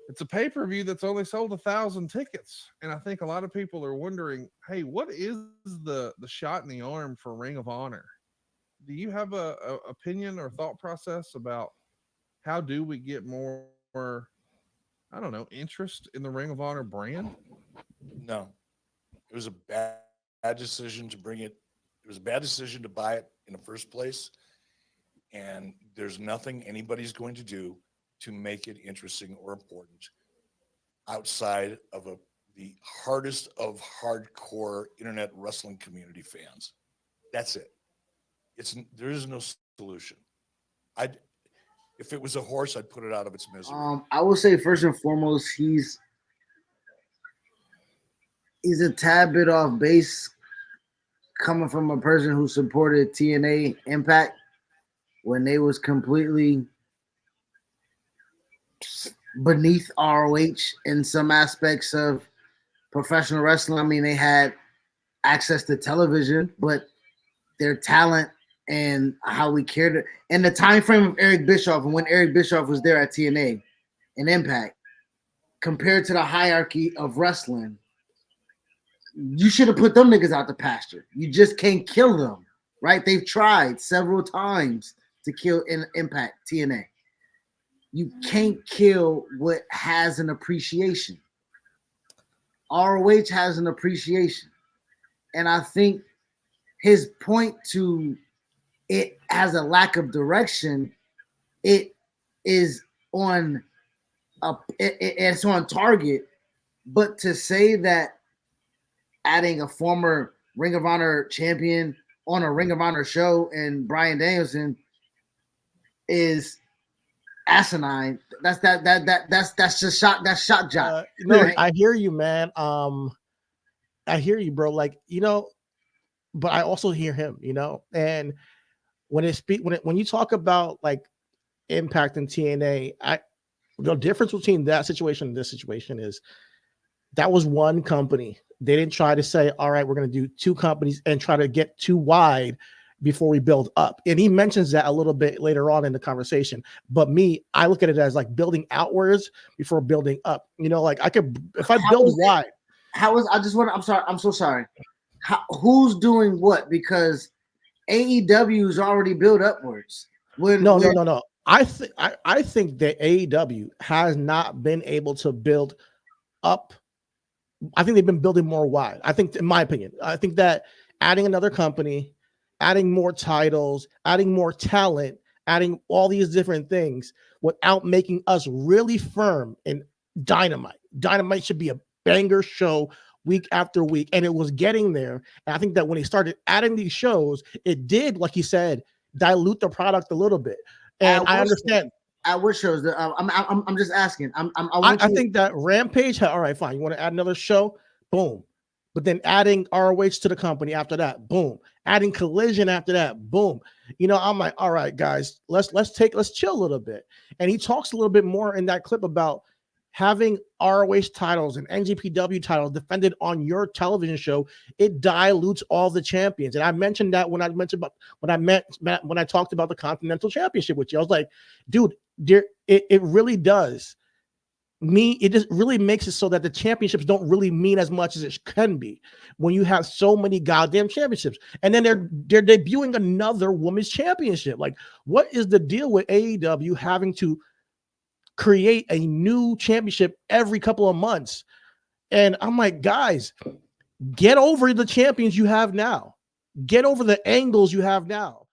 it's a pay-per-view that's only sold 1,000 tickets. And I think a lot of people are wondering, hey, what is the shot in the arm for Ring of Honor? Do you have a opinion or thought process about how do we get more, I don't know, interest in the Ring of Honor brand? No, it was a bad decision to bring it. It was a bad decision to buy it in the first place. And there's nothing anybody's going to do to make it interesting or important outside of the hardest of hardcore internet wrestling community fans. That's it. There is no solution. I'd If it was a horse, I'd put it out of its misery. I would say first and foremost, he's a tad bit off base coming from a person who supported TNA Impact when they was completely beneath ROH in some aspects of professional wrestling. I mean, they had access to television, but their talent and how we cared and the time frame of Eric Bischoff and when Eric Bischoff was there at TNA and Impact compared to the hierarchy of wrestling, you should have put them niggas out the pasture. You just can't kill them, right? They've tried several times to kill in Impact TNA. You can't kill what has an appreciation. ROH has an appreciation. And I think his point to it has a lack of direction, it is on it's on target. But to say that adding a former Ring of Honor champion on a Ring of Honor show and Bryan Danielson is asinine. That's just shot. That's shot job. No, right? I hear you, man. I hear you, bro. Like, but I also hear him, and when you talk about like Impact and TNA, the difference between that situation and this situation is that was one company. They didn't try to say, all right, we're going to do two companies and try to get too wide before we build up. And he mentions that a little bit later on in the conversation. But I look at it as like building outwards before building up. Like if I build wide. I'm so sorry. Who's doing what? Because AEW is already built upwards. No. I think that AEW has not been able to build up. I think they've been building more wide. I think, in my opinion, I think that adding another company, adding more titles, adding more talent, adding all these different things without making us really firm in Dynamite. Dynamite should be a banger show week after week, and it was getting there. And I think that when he started adding these shows, it did, like he said, dilute the product a little bit. And I understand. At what shows? I'm just asking. I think that Rampage. All right, fine. You want to add another show? Boom. But then adding ROH to the company after that, boom. Adding Collision after that, boom. I'm like, all right, guys, let's chill a little bit. And he talks a little bit more in that clip about having ROH titles and NGPW titles defended on your television show. It dilutes all the champions. And I mentioned that when I talked about the Continental Championship with you. I was like, dude, it really does. It just really makes it so that the championships don't really mean as much as it can be when you have so many goddamn championships. And then they're debuting another women's championship. Like, what is the deal with AEW having to create a new championship every couple of months? And I'm like, guys, get over the champions you have now. Get over the angles you have now.